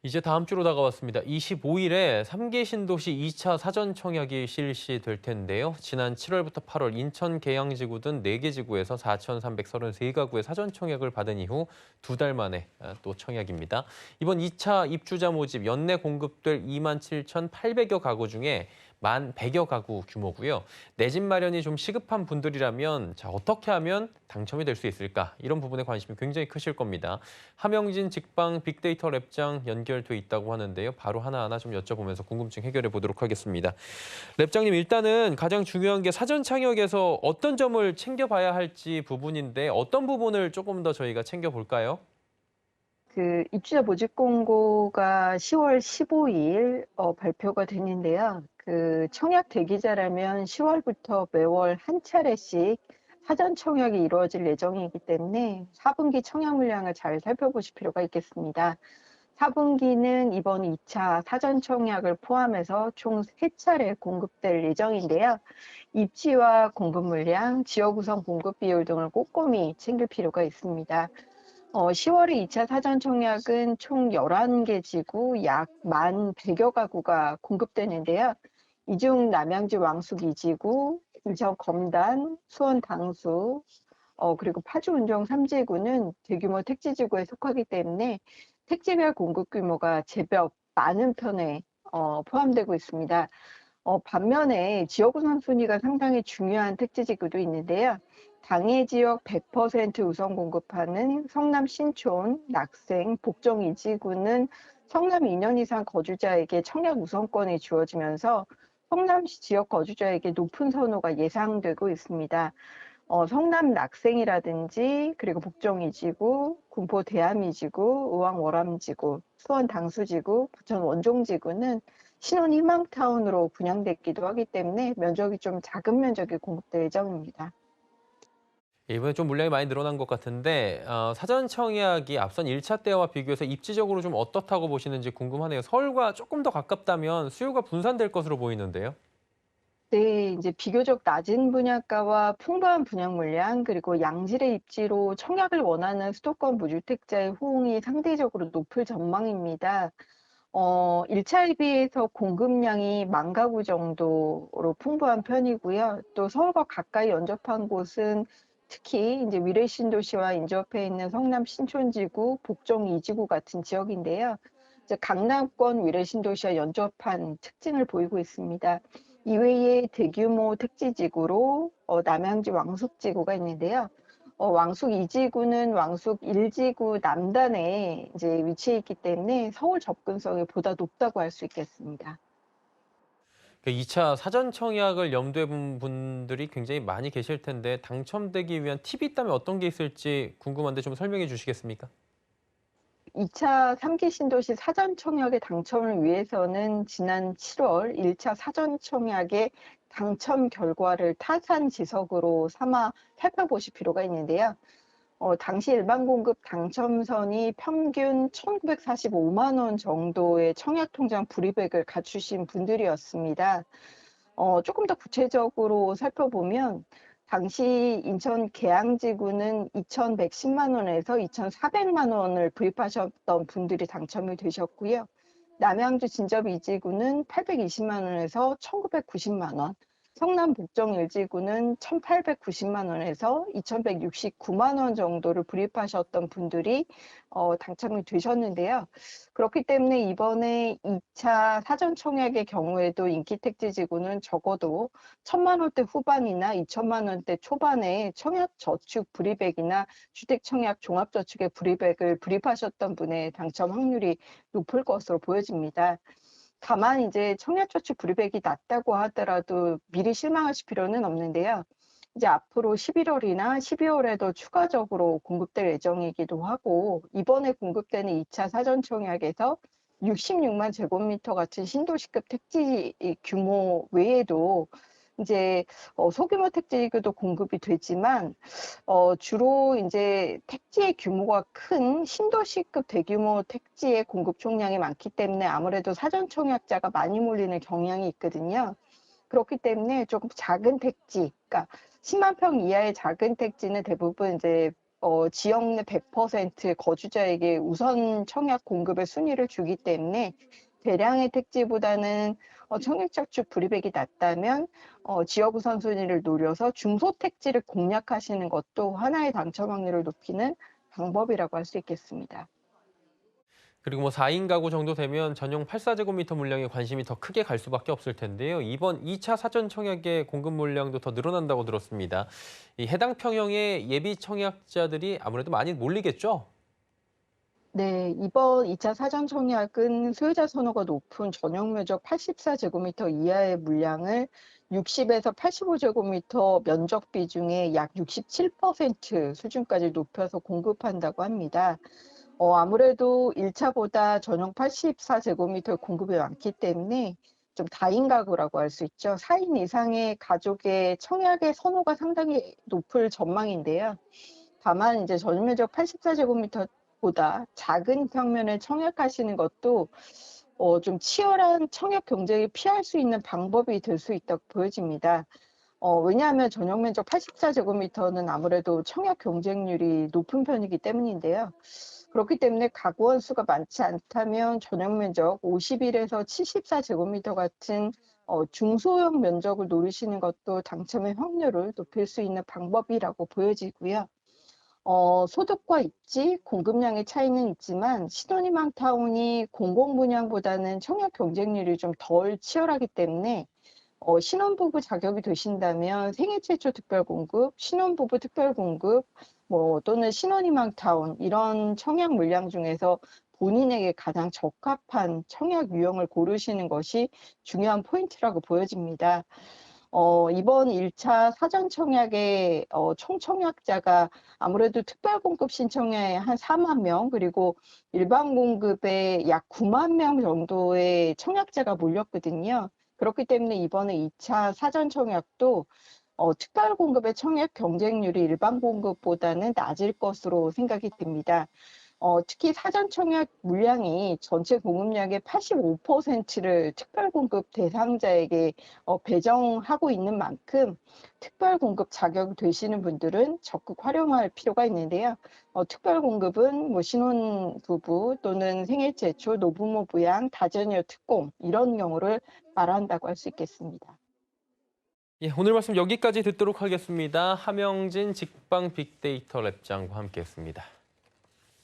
이제 다음 주로 다가왔습니다. 25일에 3개 신도시 2차 사전 청약이 실시될 텐데요. 지난 7월부터 8월 인천 계양지구 등 4개 지구에서 4,333가구의 사전 청약을 받은 이후 2달 만에 또 청약입니다. 이번 2차 입주자 모집 연내 공급될 27,800여 가구 중에 1,100여 가구 규모고요. 내 집 마련이 좀 시급한 분들이라면 어떻게 하면 당첨이 될 수 있을까? 이런 부분에 관심이 굉장히 크실 겁니다. 함영진 직방 빅데이터 랩장 연결돼 있다고 하는데요. 바로 하나하나 좀 여쭤보면서 궁금증 해결해 보도록 하겠습니다. 랩장님, 일단은 가장 중요한 게 사전 창역에서 어떤 점을 챙겨봐야 할지 부분인데 어떤 부분을 조금 더 저희가 챙겨볼까요? 입주자 모집 공고가 10월 15일 발표가 됐는데요. 청약 대기자라면 10월부터 매월 한 차례씩 사전 청약이 이루어질 예정이기 때문에 4분기 청약 물량을 잘 살펴보실 필요가 있겠습니다. 4분기는 이번 2차 사전 청약을 포함해서 총 3차례 공급될 예정인데요. 입지와 공급 물량, 지역 구성 공급 비율 등을 꼼꼼히 챙길 필요가 있습니다. 10월에 2차 사전 청약은 총 11개 지구 약 1,100여 가구가 공급되는데요. 이 중 남양주 왕숙 2지구, 인천 검단, 수원 당수, 그리고 파주 운정 3지구는 대규모 택지지구에 속하기 때문에 택지별 공급 규모가 제법 많은 편에 포함되고 있습니다. 반면에 지역 우선순위가 상당히 중요한 택지지구도 있는데요. 당해 지역 100% 우선 공급하는 성남 신촌, 낙생, 복정 2지구는 성남 2년 이상 거주자에게 청약 우선권이 주어지면서 성남 지역 거주자에게 높은 선호가 예상되고 있습니다. 성남 낙생이라든지 그리고 복정 2지구, 군포 대암 2지구, 의왕 월암 지구, 수원 당수 지구, 부천 원종 지구는 신혼 희망타운으로 분양됐기도 하기 때문에 면적이 좀 작은 면적이 공급될 예정입니다. 이번에 좀 물량이 많이 늘어난 것 같은데 사전 청약이 앞선 1차 때와 비교해서 입지적으로 좀 어떻다고 보시는지 궁금하네요. 서울과 조금 더 가깝다면 수요가 분산될 것으로 보이는데요. 네, 이제 비교적 낮은 분양가와 풍부한 분양 물량, 그리고 양질의 입지로 청약을 원하는 수도권 무주택자의 호응이 상대적으로 높을 전망입니다. 1차에 비해서 공급량이 1만 가구 정도로 풍부한 편이고요. 또 서울과 가까이 연접한 곳은 특히 이제 위례 신도시와 인접해 있는 성남 신촌지구, 복정 2지구 같은 지역인데요. 이제 강남권 위례 신도시와 연접한 특징을 보이고 있습니다. 이외에 대규모 택지지구로 남양주 왕숙지구가 있는데요. 왕숙 2지구는 왕숙 1지구 남단에 이제 위치해 있기 때문에 서울 접근성이 보다 높다고 할 수 있겠습니다. 2차 사전 청약을 염두에 둔 분들이 굉장히 많이 계실 텐데 당첨되기 위한 팁이 있다면 어떤 게 있을지 궁금한데 좀 설명해 주시겠습니까? 2차 3기 신도시 사전 청약의 당첨을 위해서는 지난 7월 1차 사전 청약의 당첨 결과를 타산지석으로 삼아 살펴보실 필요가 있는데요. 당시 일반 공급 당첨선이 평균 1,945만 원 정도의 청약통장 불이백을 갖추신 분들이었습니다. 조금 더 구체적으로 살펴보면 당시 인천 계양지구는 2,110만 원에서 2,400만 원을 불입하셨던 분들이 당첨이 되셨고요. 남양주 진접 2지구는 820만 원에서 1,990만 원, 성남 복정 1지구는 1,890만 원에서 2,169만 원 정도를 불입하셨던 분들이 당첨이 되셨는데요. 그렇기 때문에 이번에 2차 사전 청약의 경우에도 인기 택지지구는 적어도 1,000만 원대 후반이나 2천만 원대 초반에 청약 저축 불이백이나 주택 청약 종합저축의 불이백을 불입하셨던 분의 당첨 확률이 높을 것으로 보여집니다. 다만 이제 청약저축 불이백이 낮다고 하더라도 미리 실망하실 필요는 없는데요. 이제 앞으로 11월이나 12월에도 추가적으로 공급될 예정이기도 하고 이번에 공급되는 2차 사전 청약에서 66만 제곱미터 같은 신도시급 택지 규모 외에도 이제 소규모 택지도 공급이 되지만 주로 이제 택지의 규모가 큰 신도시급 대규모 택지의 공급 총량이 많기 때문에 아무래도 사전 청약자가 많이 몰리는 경향이 있거든요. 그렇기 때문에 조금 작은 택지, 그러니까 10만 평 이하의 작은 택지는 대부분 이제 지역 내 100% 거주자에게 우선 청약 공급의 순위를 주기 때문에 대량의 택지보다는 청약 착축 불이백이 낮다면 지역 우선순위를 노려서 중소택지를 공략하시는 것도 하나의 당첨 확률을 높이는 방법이라고 할 수 있겠습니다. 그리고 뭐 4인 가구 정도 되면 전용 84제곱미터 물량에 관심이 더 크게 갈 수밖에 없을 텐데요. 이번 2차 사전 청약의 공급 물량도 더 늘어난다고 들었습니다. 이 해당 평형의 예비 청약자들이 아무래도 많이 몰리겠죠? 네, 이번 2차 사전 청약은 소유자 선호가 높은 전용 면적 84제곱미터 이하의 물량을 60에서 85제곱미터 면적 비중의 약 67% 수준까지 높여서 공급한다고 합니다. 아무래도 1차보다 전용 84제곱미터 공급이 많기 때문에 좀 다인 가구라고 할 수 있죠. 4인 이상의 가족의 청약의 선호가 상당히 높을 전망인데요. 다만 이제 전용 면적 84제곱미터보다 작은 평면을 청약하시는 것도 좀 치열한 청약 경쟁을 피할 수 있는 방법이 될 수 있다고 보여집니다. 왜냐하면 전용 면적 84제곱미터는 아무래도 청약 경쟁률이 높은 편이기 때문인데요. 그렇기 때문에 가구원 수가 많지 않다면 전용 면적 51에서 74제곱미터 같은 중소형 면적을 노리시는 것도 당첨의 확률을 높일 수 있는 방법이라고 보여지고요. 소득과 입지, 공급량의 차이는 있지만 신혼희망 타운이 공공분양보다는 청약 경쟁률이 좀 덜 치열하기 때문에 신혼부부 자격이 되신다면 생애 최초 특별 공급, 신혼부부 특별 공급, 또는 신혼희망 타운 이런 청약 물량 중에서 본인에게 가장 적합한 청약 유형을 고르시는 것이 중요한 포인트라고 보여집니다. 이번 1차 사전 청약의 총 청약자가 아무래도 특별 공급 신청에 한 4만 명, 그리고 일반 공급에 약 9만 명 정도의 청약자가 몰렸거든요. 그렇기 때문에 이번에 2차 사전 청약도 특별 공급의 청약 경쟁률이 일반 공급보다는 낮을 것으로 생각이 듭니다. 특히 사전 청약 물량이 전체 공급량의 85%를 특별 공급 대상자에게 배정하고 있는 만큼 특별 공급 자격 되시는 분들은 적극 활용할 필요가 있는데요. 특별 공급은 뭐 신혼부부 또는 생애 최초, 노부모 부양, 다자녀 특공 이런 경우를 말한다고 할 수 있겠습니다. 예, 오늘 말씀 여기까지 듣도록 하겠습니다. 함영진 직방 빅데이터 랩장과 함께했습니다.